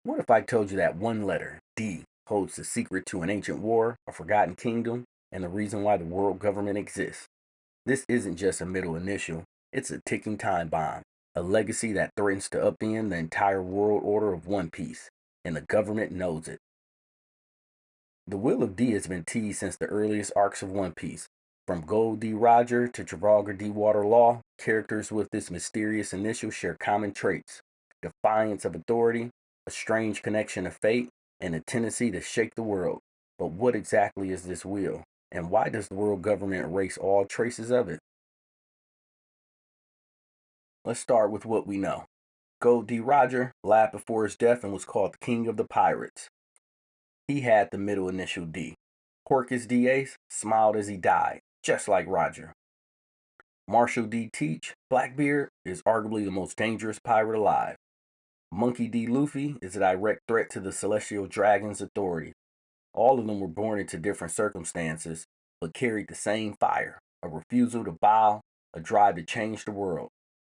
What if I told you that one letter, D, holds the secret to an ancient war, a forgotten kingdom, and the reason why the world government exists? This isn't just a middle initial, it's a ticking time bomb, a legacy that threatens to upend the entire world order of One Piece, and the government knows it. The will of D has been teased since the earliest arcs of One Piece. From Gol D. Roger to Trafalgar D. Water Law, characters with this mysterious initial share common traits: defiance of authority, a strange connection of fate, and a tendency to shake the world. But what exactly is this will? And why does the world government erase all traces of it? Let's start with what we know. Gol D. Roger laughed before his death and was called the King of the Pirates. He had the middle initial D. Porcus D. Ace smiled as he died, just like Roger. Marshall D. Teach, Blackbeard, is arguably the most dangerous pirate alive. Monkey D. Luffy is a direct threat to the Celestial Dragon's authority. All of them were born into different circumstances, but carried the same fire: a refusal to bow, a drive to change the world.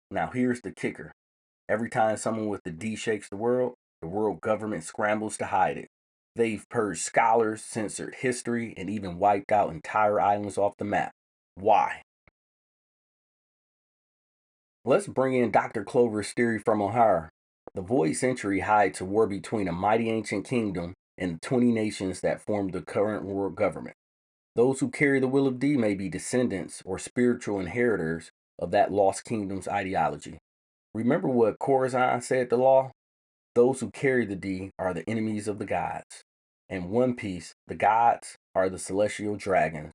Now here's the kicker. Every time someone with the D shakes the world government scrambles to hide it. They've purged scholars, censored history, and even wiped out entire islands off the map. Why? Let's bring in Dr. Clover's theory from Ohara. The Void Century hides a war between a mighty ancient kingdom and the 20 nations that form the current world government. Those who carry the will of D may be descendants or spiritual inheritors of that lost kingdom's ideology. Remember what Corazon said to Law? Those who carry the D are the enemies of the gods. In One Piece, the gods are the celestial dragons.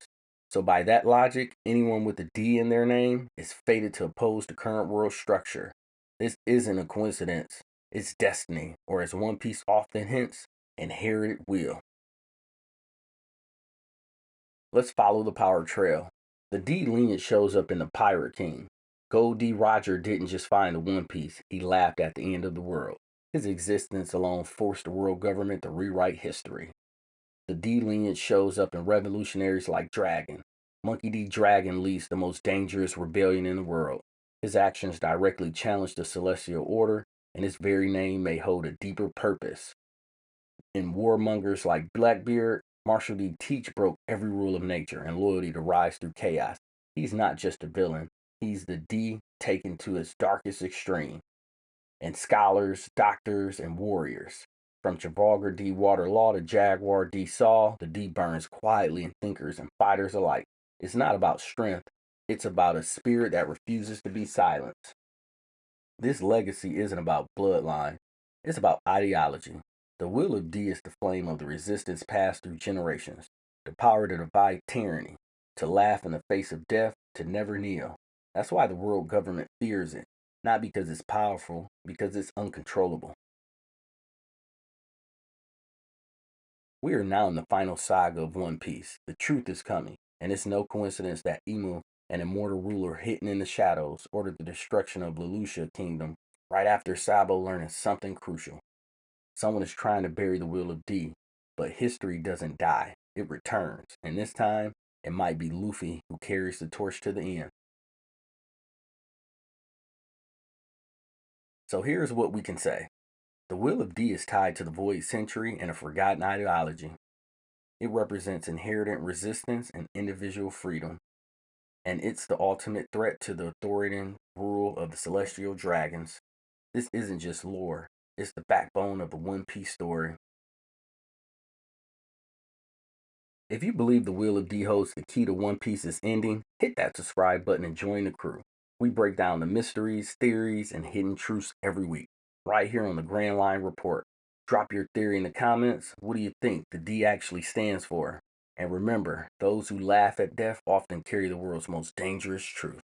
So, by that logic, anyone with a D in their name is fated to oppose the current world structure. This isn't a coincidence, it's destiny, or as One Piece often hints, inherited will. Let's follow the power trail. The D lineage shows up in the Pirate King. Gol D. Roger didn't just find the One Piece, he laughed at the end of the world. His existence alone forced the world government to rewrite history. The D lineage shows up in revolutionaries like Dragon. Monkey D. Dragon leads the most dangerous rebellion in the world. His actions directly challenge the celestial order, and his very name may hold a deeper purpose. In warmongers like Blackbeard, Marshall D. Teach broke every rule of nature and loyalty to rise through chaos. He's not just a villain, he's the D taken to its darkest extreme. And scholars, doctors, and warriors. From Trafalgar D. Water Law to Jaguar D. Saw, the D burns quietly in thinkers and fighters alike. It's not about strength, it's about a spirit that refuses to be silenced. This legacy isn't about bloodline, it's about ideology. The will of D is the flame of the resistance passed through generations, the power to defy tyranny, to laugh in the face of death, to never kneel. That's why the world government fears it, not because it's powerful, because it's uncontrollable. We are now in the final saga of One Piece. The truth is coming, and it's no coincidence that Emu, an immortal ruler hidden in the shadows, ordered the destruction of Lelouchia Kingdom right after Sabo learning something crucial. Someone is trying to bury the will of D, but history doesn't die, it returns, and this time it might be Luffy who carries the torch to the end. So here's what we can say. The will of D is tied to the Void Century and a forgotten ideology. It represents inherent resistance and individual freedom, and it's the ultimate threat to the authoritarian rule of the celestial dragons. This isn't just lore, it's the backbone of the One Piece story. If you believe the Will of D holds the key to One Piece's ending, hit that subscribe button and join the crew. We break down the mysteries, theories, and hidden truths every week, right here on the Grand Line Report. Drop your theory in the comments. What do you think the D actually stands for? And remember, those who laugh at death often carry the world's most dangerous truth.